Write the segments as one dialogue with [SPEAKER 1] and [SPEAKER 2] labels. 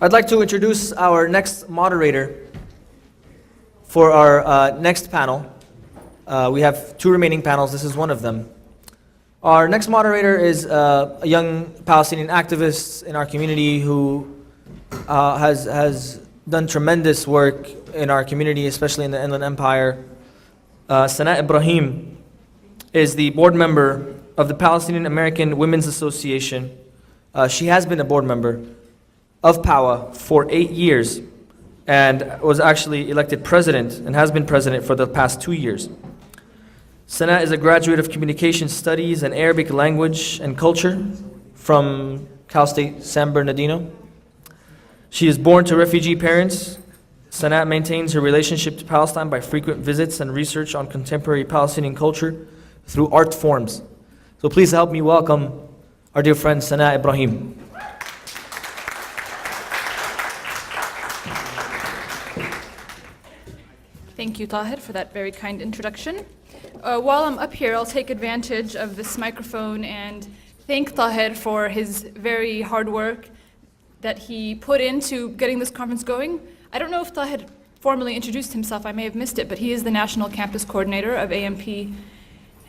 [SPEAKER 1] I'd like to introduce our next moderator for our next panel. We have two remaining panels. This is one of them. Our next moderator is a young Palestinian activist in our community who has done tremendous work in our community, especially in the Inland Empire. Sana Ibrahim is the board member of the Palestinian American Women's Association. She has been a board member of PAWA for 8 years and was actually elected president and has been president for the past 2 years. Sana is a graduate of Communication Studies and Arabic Language and Culture from Cal State San Bernardino. She is born to refugee parents. Sana maintains her relationship to Palestine by frequent visits and research on contemporary Palestinian culture through art forms. So please help me welcome our dear friend Sana Ibrahim.
[SPEAKER 2] Thank you, Tahir, for that very kind introduction. While I'm up here, I'll take advantage of this microphone and thank Tahir for his very hard work that he put into getting this conference going. I don't know if Tahir formally introduced himself, I may have missed it, but he is the National Campus Coordinator of AMP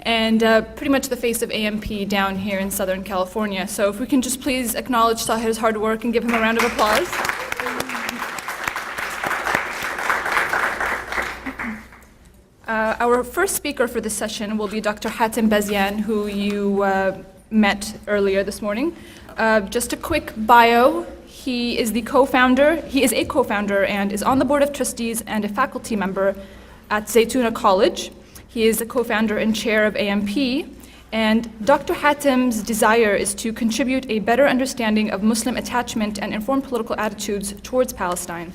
[SPEAKER 2] and pretty much the face of AMP down here in Southern California. So if we can just please acknowledge Tahir's hard work and give him a round of applause. Our first speaker for this session will be Dr. Hatem Bazian, who you met earlier this morning. Just a quick bio. He is a co-founder and is on the board of trustees and a faculty member at Zaytuna College. He is a co-founder and chair of AMP, and Dr. Hatem's desire is to contribute a better understanding of Muslim attachment and informed political attitudes towards Palestine.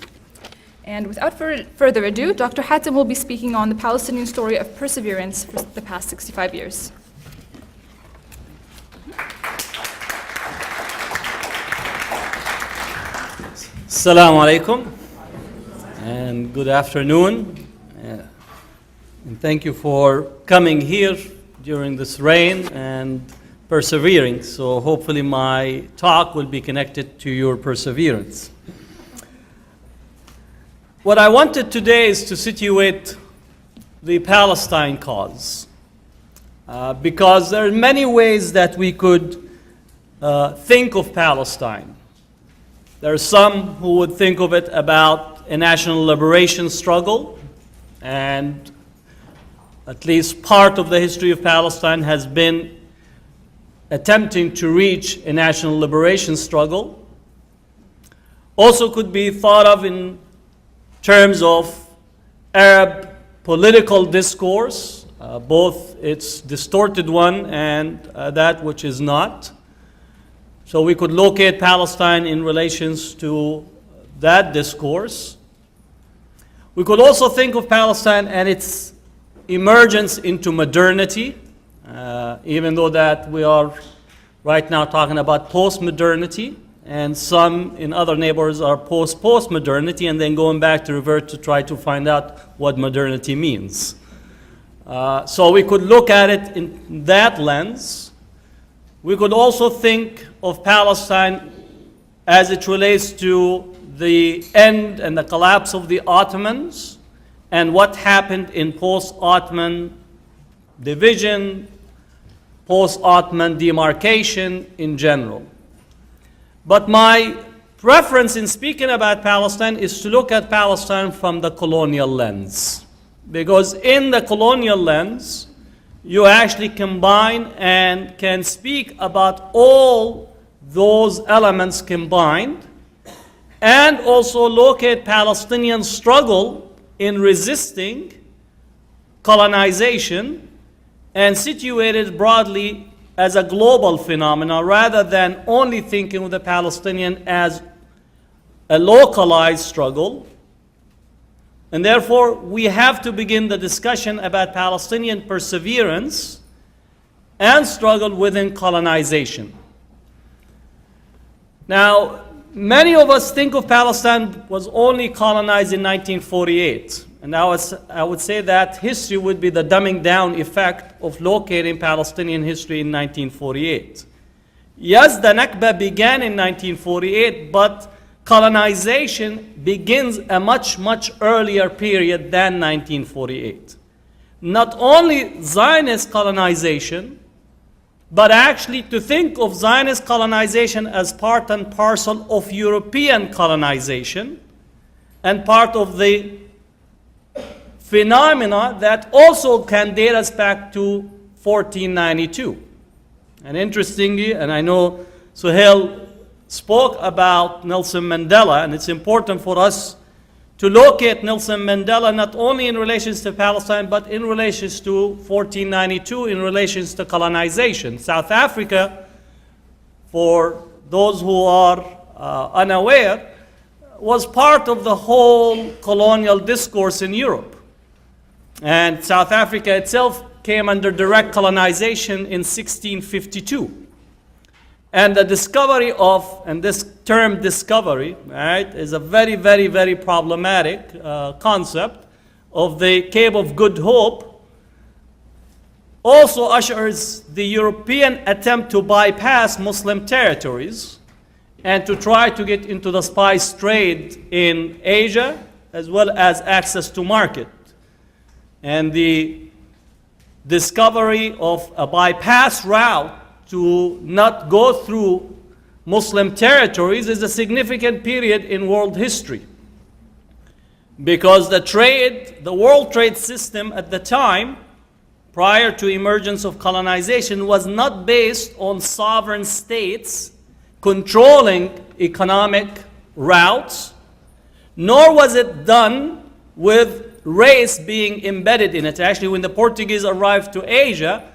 [SPEAKER 2] And without further ado, Dr. Hatem will be speaking on the Palestinian Story of Perseverance for the past 65 years.
[SPEAKER 3] Assalamu alaikum and good afternoon. And thank you for coming here during this rain and persevering. So hopefully my talk will be connected to your perseverance. What I wanted today is to situate the Palestine cause, because there are many ways that we could think of Palestine. There are some who would think of it about a national liberation struggle, and at least part of the history of Palestine has been attempting to reach a national liberation struggle. Also could be thought of in terms of Arab political discourse, both its distorted one and that which is not. So we could locate Palestine in relations to that discourse. We could also think of Palestine and its emergence into modernity, even though that we are right now talking about post-modernity, and some in other neighborhoods are post-modernity, and then going back to revert to try to find out what modernity means. So we could look at it in that lens. We could also think of Palestine as it relates to the end and the collapse of the Ottomans and what happened in post-Ottoman division, post-Ottoman demarcation in general. But my preference in speaking about Palestine is to look at Palestine from the colonial lens. Because in the colonial lens, you actually combine and can speak about all those elements combined, and also locate Palestinian struggle in resisting colonization and situate it broadly as a global phenomenon, rather than only thinking of the Palestinian as a localized struggle. And therefore, we have to begin the discussion about Palestinian perseverance and struggle within colonization. Now, many of us think of Palestine was only colonized in 1948. And I would say that history would be the dumbing down effect of locating Palestinian history in 1948. Yes, the Nakba began in 1948, but colonization begins a much, much earlier period than 1948. Not only Zionist colonization, but actually to think of Zionist colonization as part and parcel of European colonization and part of the phenomena that also can date us back to 1492. And interestingly, and I know Suhail spoke about Nelson Mandela, and it's important for us to locate Nelson Mandela not only in relation to Palestine, but in relation to 1492, in relation to colonization. South Africa, for those who are unaware, was part of the whole colonial discourse in Europe. And South Africa itself came under direct colonization in 1652. And the discovery of, and this term discovery, right, is a very, very, very problematic concept of the Cape of Good Hope, also ushers the European attempt to bypass Muslim territories and to try to get into the spice trade in Asia, as well as access to market. And the discovery of a bypass route to not go through Muslim territories is a significant period in world history. Because the world trade system at the time, prior to emergence of colonization, was not based on sovereign states controlling economic routes, nor was it done with race being embedded in it. Actually, when the Portuguese arrived to Asia,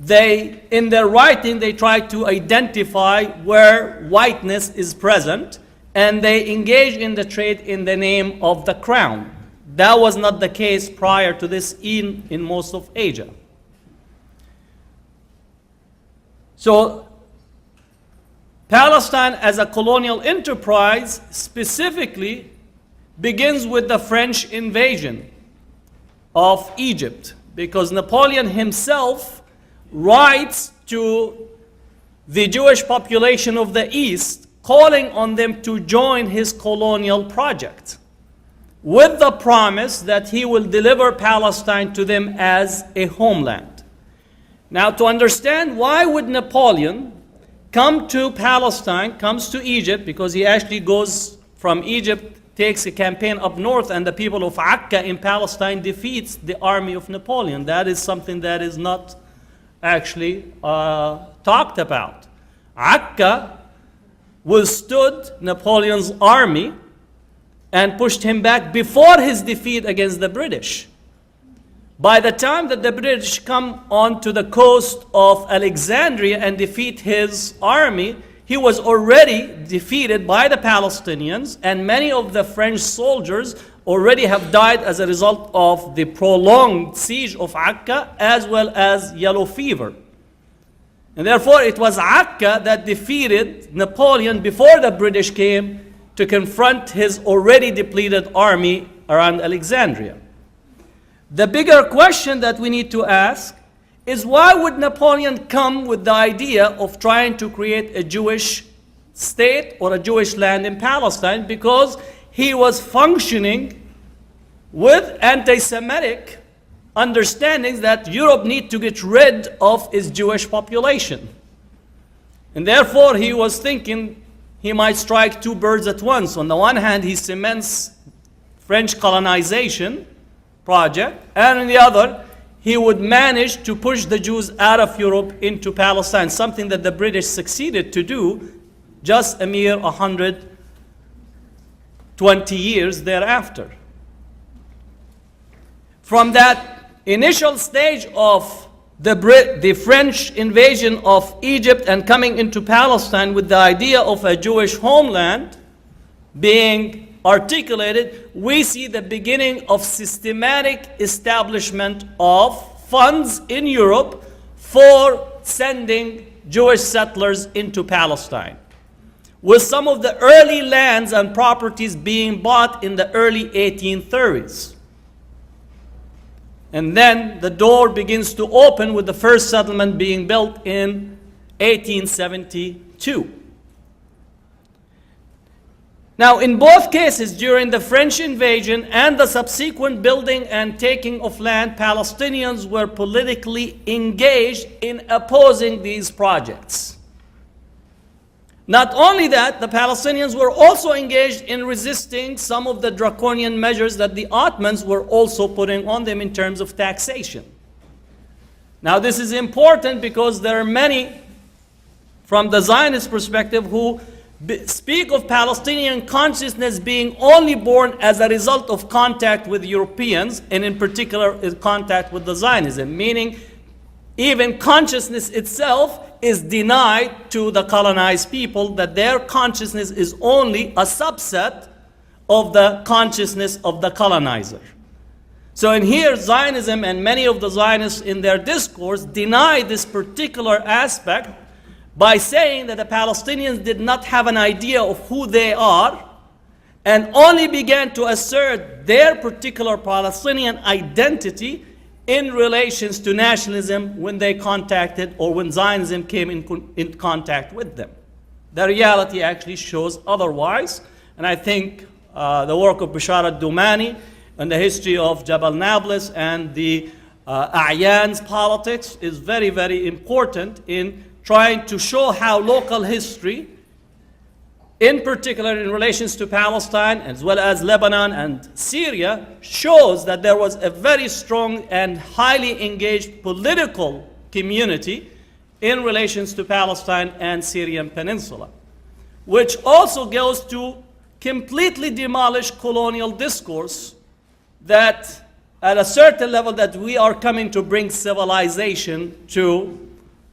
[SPEAKER 3] in their writing, they tried to identify where whiteness is present, and they engaged in the trade in the name of the crown. That was not the case prior to this in most of Asia. So, Palestine as a colonial enterprise specifically begins with the French invasion of Egypt, because Napoleon himself writes to the Jewish population of the East, calling on them to join his colonial project, with the promise that he will deliver Palestine to them as a homeland. Now, to understand why would Napoleon come to Palestine, comes to Egypt, because he actually goes from Egypt, takes a campaign up north, and the people of Akka in Palestine defeats the army of Napoleon. That is something that is not actually talked about. Akka withstood Napoleon's army and pushed him back before his defeat against the British. By the time that the British come onto the coast of Alexandria and defeat his army, he was already defeated by the Palestinians, and many of the French soldiers already have died as a result of the prolonged siege of Akka, as well as yellow fever. And therefore, it was Akka that defeated Napoleon before the British came to confront his already depleted army around Alexandria. The bigger question that we need to ask is, why would Napoleon come with the idea of trying to create a Jewish state or a Jewish land in Palestine? Because he was functioning with anti-Semitic understandings that Europe needs to get rid of its Jewish population. And therefore, he was thinking he might strike two birds at once. On the one hand, he cements French colonization project, and on the other, he would manage to push the Jews out of Europe into Palestine, something that the British succeeded to do just a mere 120 years thereafter. From that initial stage of the French invasion of Egypt and coming into Palestine with the idea of a Jewish homeland being articulated, we see the beginning of systematic establishment of funds in Europe for sending Jewish settlers into Palestine, with some of the early lands and properties being bought in the early 1830s. And then the door begins to open with the first settlement being built in 1872. Now, in both cases, during the French invasion and the subsequent building and taking of land, Palestinians were politically engaged in opposing these projects. Not only that, the Palestinians were also engaged in resisting some of the draconian measures that the Ottomans were also putting on them in terms of taxation. Now, this is important because there are many, from the Zionist perspective, who speak of Palestinian consciousness being only born as a result of contact with Europeans, and in particular, contact with the Zionism, meaning even consciousness itself is denied to the colonized people, that their consciousness is only a subset of the consciousness of the colonizer. So in here, Zionism and many of the Zionists in their discourse deny this particular aspect by saying that the Palestinians did not have an idea of who they are and only began to assert their particular Palestinian identity in relations to nationalism when they contacted, or when Zionism came in contact with them. The reality actually shows otherwise, and I think the work of Bashar al-Dumani and the history of Jabal Nablus and the A'yan's politics is very, very important in trying to show how local history, in particular in relations to Palestine as well as Lebanon and Syria, shows that there was a very strong and highly engaged political community in relations to Palestine and Syrian Peninsula, which also goes to completely demolish colonial discourse that at a certain level that we are coming to bring civilization to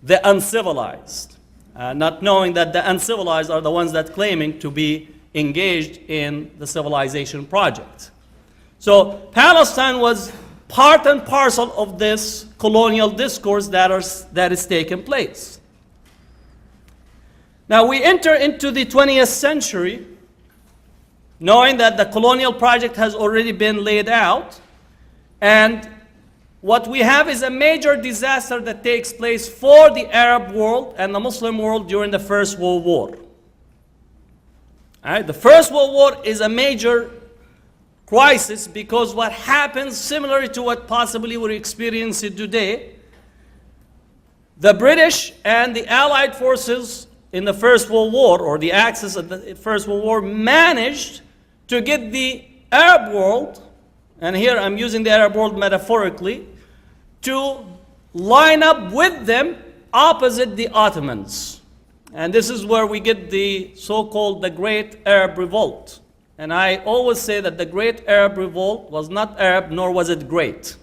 [SPEAKER 3] the uncivilized. Not knowing that the uncivilized are the ones that claiming to be engaged in the civilization project. So Palestine was part and parcel of this colonial discourse that is taking place. Now we enter into the 20th century knowing that the colonial project has already been laid out, and what we have is a major disaster that takes place for the Arab world and the Muslim world during the First World War. All right? The First World War is a major crisis because what happens, similar to what possibly we're experiencing today, the British and the Allied forces in the First World War, or the Axis of the First World War, managed to get the Arab world, and here I'm using the Arab world metaphorically, to line up with them opposite the Ottomans. And this is where we get the so-called the Great Arab Revolt. And I always say that the Great Arab Revolt was not Arab, nor was it great.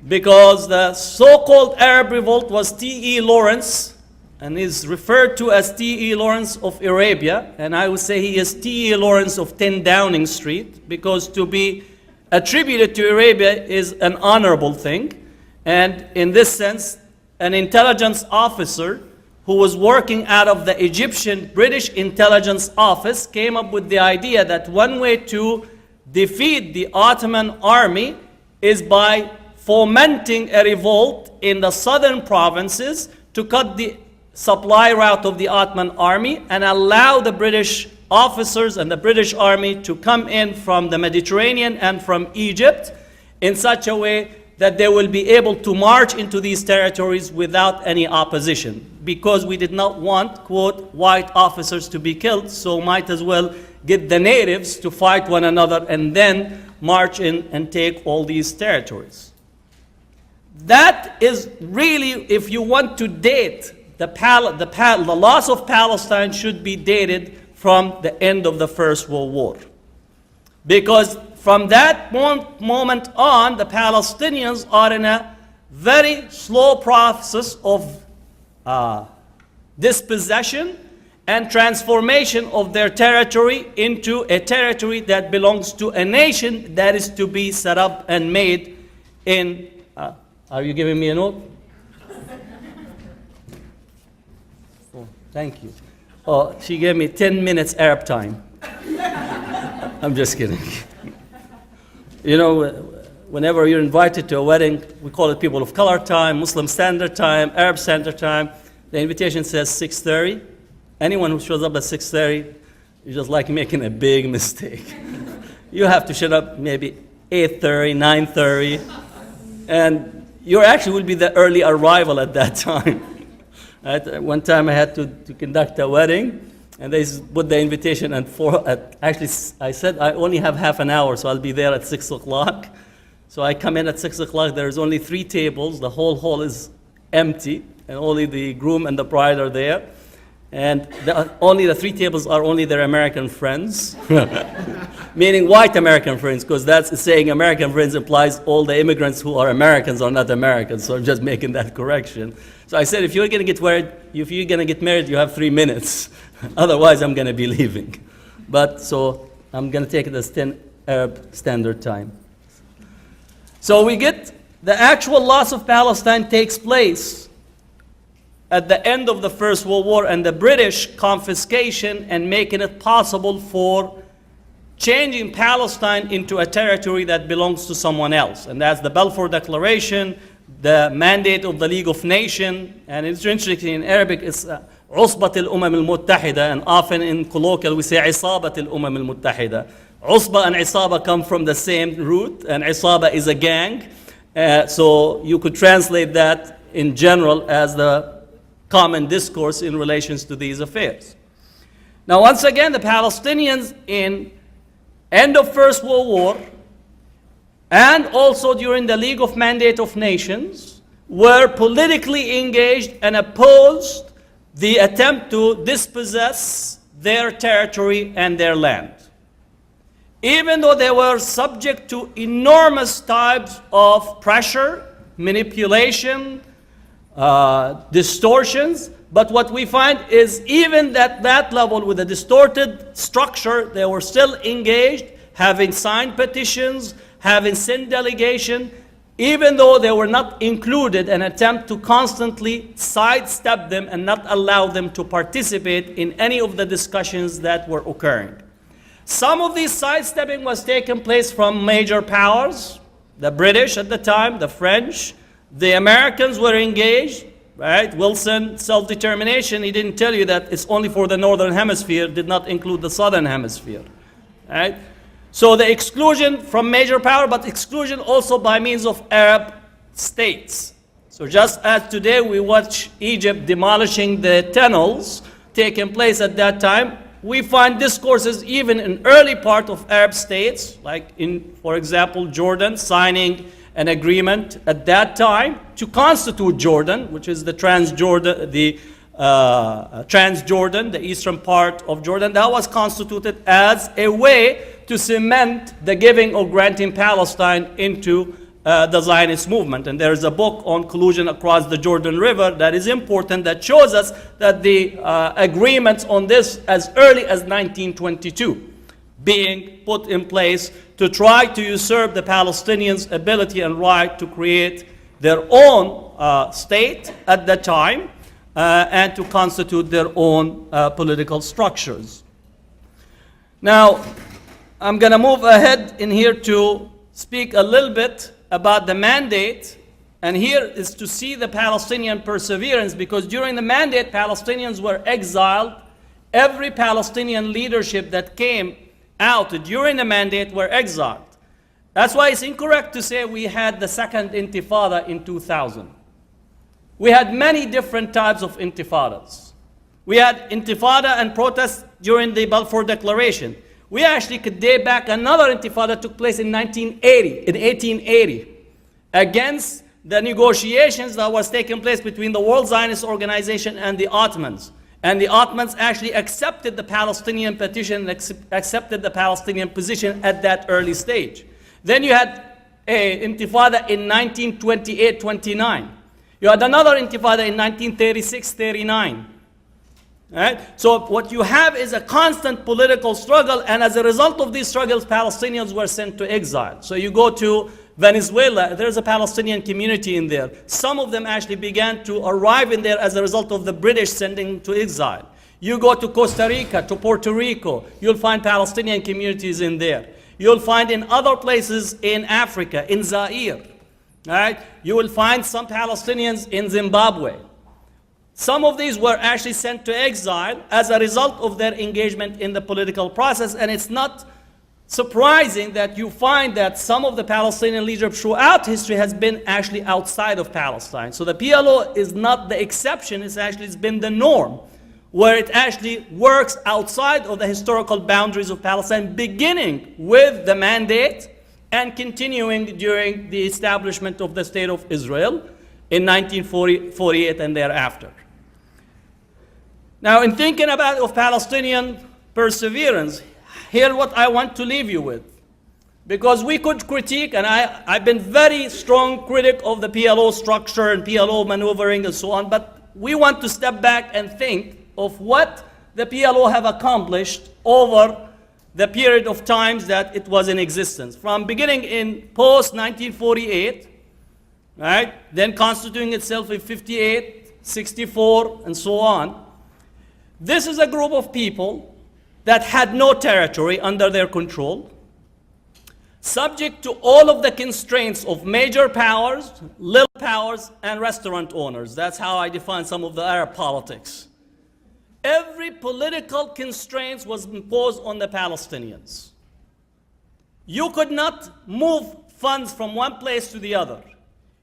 [SPEAKER 3] Because the so-called Arab Revolt was T.E. Lawrence, and is referred to as T.E. Lawrence of Arabia. And I would say he is T.E. Lawrence of 10 Downing Street, because to be attributed to Arabia is an honorable thing. And in this sense, an intelligence officer who was working out of the Egyptian British intelligence office came up with the idea that one way to defeat the Ottoman army is by fomenting a revolt in the southern provinces to cut the supply route of the Ottoman army and allow the British officers and the British army to come in from the Mediterranean and from Egypt in such a way that they will be able to march into these territories without any opposition, because we did not want, quote, white officers to be killed, so might as well get the natives to fight one another and then march in and take all these territories. That is really, if you want to date the loss of Palestine, should be dated from the end of the First World War. Because from that moment on, the Palestinians are in a very slow process of dispossession and transformation of their territory into a territory that belongs to a nation that is to be set up and made in... are you giving me a note? Oh, thank you. Oh, she gave me 10 minutes Arab time. I'm just kidding. You know, whenever you're invited to a wedding, we call it people of color time, Muslim standard time, Arab standard time. The invitation says 6:30. Anyone who shows up at 6:30, you're just like making a big mistake. You have to shut up maybe 8:30, 9:30, and you actually will be the early arrival at that time. Right? One time I had to conduct a wedding, and they put the invitation at 4. Actually, I said I only have half an hour, so I'll be there at 6 o'clock. So I come in at 6 o'clock. There's only 3 tables. The whole hall is empty, and only the groom and the bride are there. And only the 3 tables are only their American friends, meaning white American friends, because that's saying American friends implies all the immigrants who are Americans are not Americans. So I'm just making that correction. So I said, if you're going to get married, you have 3 minutes. Otherwise, I'm going to be leaving. But so I'm going to take it as 10 Arab Standard Time. So we get the actual loss of Palestine takes place at the end of the First World War and the British confiscation and making it possible for changing Palestine into a territory that belongs to someone else. And that's the Balfour Declaration, the mandate of the League of Nations, and it's interesting in Arabic, it's عصبة الأمم المتحدة, and often in colloquial we say عصابة الأمم المتحدة. عصبة and عصابة come from the same root, and عصابة is a gang. So you could translate that in general as the common discourse in relations to these affairs. Now, once again, the Palestinians in end of First World War and also during the League of Mandate of Nations were politically engaged and opposed the attempt to dispossess their territory and their land. Even though they were subject to enormous types of pressure, manipulation, distortions, but what we find is even at that level with a distorted structure, they were still engaged, having signed petitions, having sent delegation, even though they were not included, an attempt to constantly sidestep them and not allow them to participate in any of the discussions that were occurring. Some of these sidestepping was taking place from major powers, the British at the time, the French, the Americans were engaged, right? Wilson, self-determination, he didn't tell you that it's only for the Northern Hemisphere, did not include the Southern Hemisphere, right? So the exclusion from major power, but exclusion also by means of Arab states. So just as today we watch Egypt demolishing the tunnels taking place at that time, we find discourses even in early part of Arab states, like in, for example, Jordan signing an agreement at that time to constitute Jordan, which is the Transjordan, the eastern part of Jordan. That was constituted as a way to cement the giving or granting Palestine into the Zionist movement. And there is a book on collusion across the Jordan River that is important, that shows us that the agreements on this as early as 1922 being put in place to try to usurp the Palestinians' ability and right to create their own state at the time and to constitute their own political structures. Now, I'm going to move ahead in here to speak a little bit about the mandate, and here is to see the Palestinian perseverance, because during the mandate, Palestinians were exiled. Every Palestinian leadership that came out during the mandate were exiled. That's why it's incorrect to say we had the second intifada in 2000. We had many different types of intifadas. We had intifada and protests during the Balfour Declaration. We actually could date back another intifada took place in 1880, against the negotiations that was taking place between the World Zionist Organization and the Ottomans. And the Ottomans actually accepted the Palestinian petition and accepted the Palestinian position at that early stage. Then you had an intifada in 1928-29. You had another intifada in 1936-39. Right? So what you have is a constant political struggle, and as a result of these struggles, Palestinians were sent to exile. So you go to Venezuela, there's a Palestinian community in there. Some of them actually began to arrive in there as a result of the British sending to exile. You go to Costa Rica, to Puerto Rico, you'll find Palestinian communities in there. You'll find in other places in Africa, in Zaire, right? You will find some Palestinians in Zimbabwe. Some of these were actually sent to exile as a result of their engagement in the political process, and it's not surprising that you find that some of the Palestinian leadership throughout history has been actually outside of Palestine. So the PLO is not the exception, it's been the norm, where it actually works outside of the historical boundaries of Palestine, beginning with the mandate and continuing during the establishment of the State of Israel in 1948 and thereafter. Now, in thinking of Palestinian perseverance, here's what I want to leave you with. Because we could critique, and I've been very strong critic of the PLO structure and PLO maneuvering and so on, but we want to step back and think of what the PLO have accomplished over the period of times that it was in existence. From beginning in post-1948, right, then constituting itself in 58, 64, and so on. This is a group of people that had no territory under their control, subject to all of the constraints of major powers, little powers, and restaurant owners. That's how I define some of the Arab politics. Every political constraint was imposed on the Palestinians. You could not move funds from one place to the other.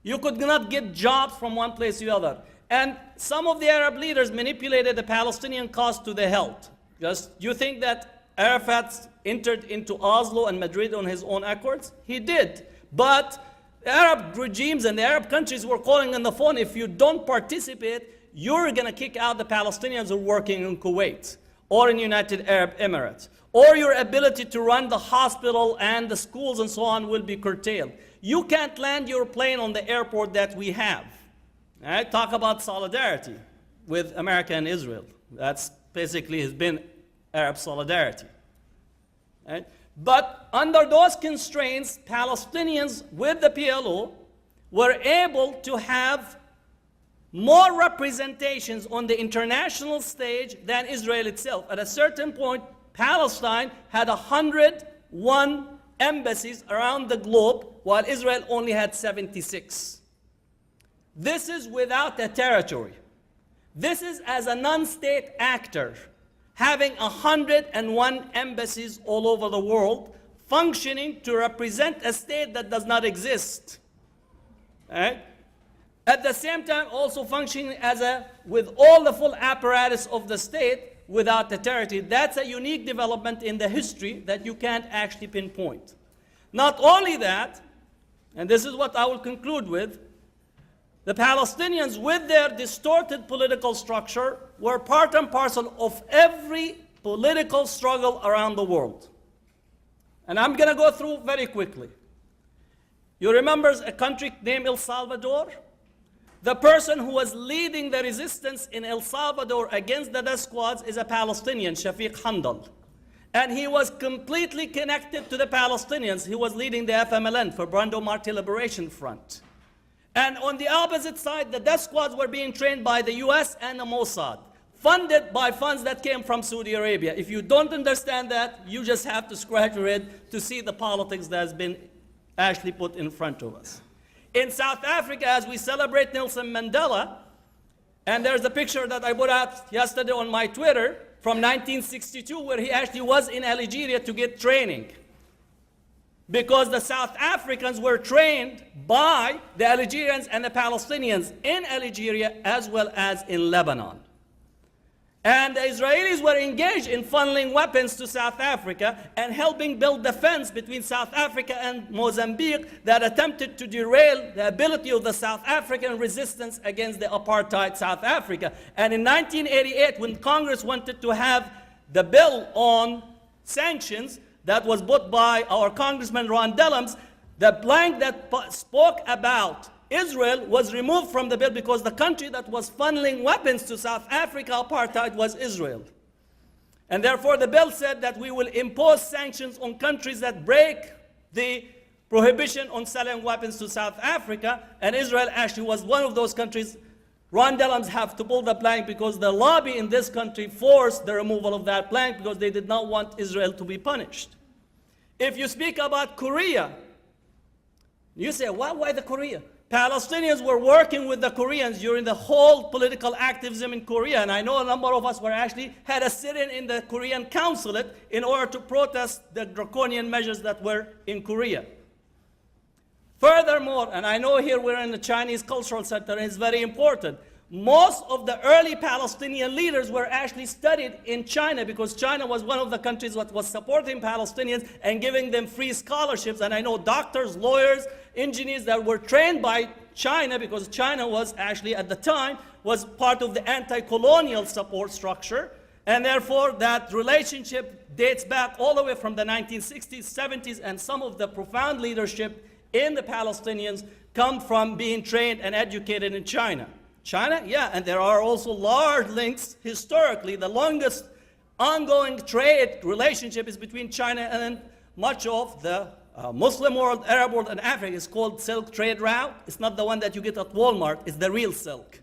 [SPEAKER 3] You could not get jobs from one place to the other. And some of the Arab leaders manipulated the Palestinian cause to their health. Just, you think that Arafat entered into Oslo and Madrid on his own accords? He did. But the Arab regimes and the Arab countries were calling on the phone, if you don't participate, you're going to kick out the Palestinians who are working in Kuwait or in United Arab Emirates. Or your ability to run the hospital and the schools and so on will be curtailed. You can't land your plane on the airport that we have. All right? Talk about solidarity with America and Israel. That's basically has been Arab solidarity. Right? But under those constraints, Palestinians with the PLO were able to have more representations on the international stage than Israel itself. At a certain point, Palestine had 101 embassies around the globe, while Israel only had 76. This is without a territory. This is as a non-state actor, having 101 embassies all over the world, functioning to represent a state that does not exist. Right? At the same time, also functioning with all the full apparatus of the state without the territory. That's a unique development in the history that you can't actually pinpoint. Not only that, and this is what I will conclude with, the Palestinians, with their distorted political structure, were part and parcel of every political struggle around the world. And I'm going to go through very quickly. You remember a country named El Salvador? The person who was leading the resistance in El Salvador against the death squads is a Palestinian, Shafiq Handal. And he was completely connected to the Palestinians. He was leading the FMLN, for Brando Marti Liberation Front. And on the opposite side, the death squads were being trained by the US and the Mossad, funded by funds that came from Saudi Arabia. If you don't understand that, you just have to scratch your head to see the politics that has been actually put in front of us. In South Africa, as we celebrate Nelson Mandela, and there's a picture that I put out yesterday on my Twitter from 1962, where he actually was in Algeria to get training. Because the South Africans were trained by the Algerians and the Palestinians in Algeria as well as in Lebanon. And the Israelis were engaged in funneling weapons to South Africa and helping build the fence between South Africa and Mozambique that attempted to derail the ability of the South African resistance against the apartheid South Africa. And in 1988, when Congress wanted to have the bill on sanctions that was put by our Congressman Ron Dellums, the blank that spoke about Israel was removed from the bill because the country that was funneling weapons to South Africa apartheid was Israel. And therefore the bill said that we will impose sanctions on countries that break the prohibition on selling weapons to South Africa, and Israel actually was one of those countries. Ron Dellums have to pull the plank because the lobby in this country forced the removal of that plank because they did not want Israel to be punished. If you speak about Korea, you say, why the Korea? Palestinians were working with the Koreans during the whole political activism in Korea, and I know a number of us had a sit-in in the Korean consulate in order to protest the draconian measures that were in Korea. Furthermore, and I know here we're in the Chinese Cultural Center, and it's very important, most of the early Palestinian leaders were actually studied in China, because China was one of the countries that was supporting Palestinians and giving them free scholarships. And I know doctors, lawyers, engineers that were trained by China, because China was actually at the time was part of the anti-colonial support structure. And therefore that relationship dates back all the way from the 1960s, 70s, and some of the profound leadership in the Palestinians come from being trained and educated in China. China, yeah, and there are also large links historically. The longest ongoing trade relationship is between China and much of the Muslim world, Arab world, and Africa. It's called Silk Trade Route. It's not the one that you get at Walmart. It's the real silk,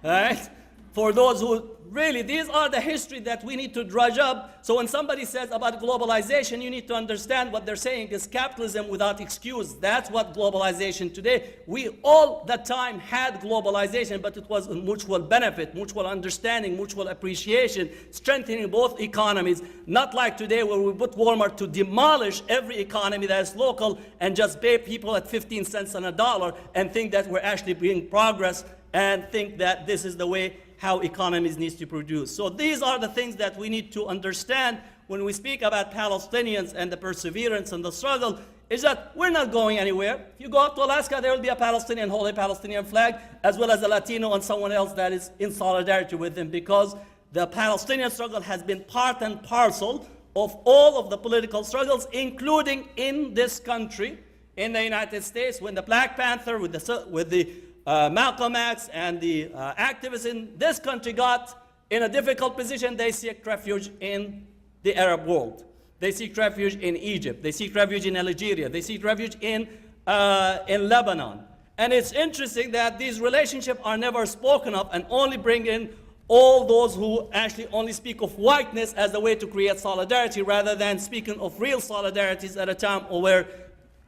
[SPEAKER 3] all right? For those who really, these are the history that we need to drudge up. So when somebody says about globalization, you need to understand what they're saying is capitalism without excuse. That's what globalization today. We all the time had globalization, but it was a mutual benefit, mutual understanding, mutual appreciation, strengthening both economies. Not like today where we put Walmart to demolish every economy that is local and just pay people at 15 cents on a dollar and think that we're actually bringing progress and think that this is the way how economies needs to produce. So these are the things that we need to understand when we speak about Palestinians and the perseverance and the struggle, is that we're not going anywhere. If you go up to Alaska, there will be a Palestinian, holy Palestinian flag, as well as a Latino and someone else that is in solidarity with them, because the Palestinian struggle has been part and parcel of all of the political struggles, including in this country, in the United States, when the Black Panther, with the Malcolm X and the activists in this country got in a difficult position, they seek refuge in the Arab world. They seek refuge in Egypt. They seek refuge in Algeria. They seek refuge in Lebanon. And it's interesting that these relationships are never spoken of and only bring in all those who actually only speak of whiteness as a way to create solidarity, rather than speaking of real solidarities at a time where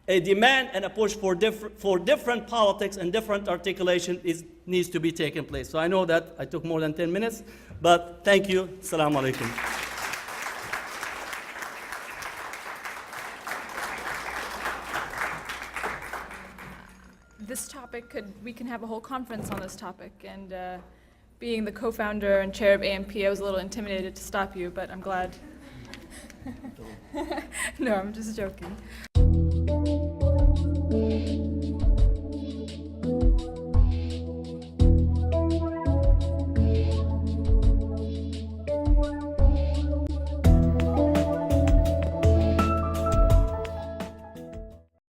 [SPEAKER 3] a demand and a push for different politics and different articulation needs to be taking place. So I know that I took more than 10 minutes, but thank you. Assalamu alaikum.
[SPEAKER 2] This topic we can have a whole conference on this topic, and being the co-founder and chair of AMP, I was a little intimidated to stop you, but I'm glad. No, I'm just joking.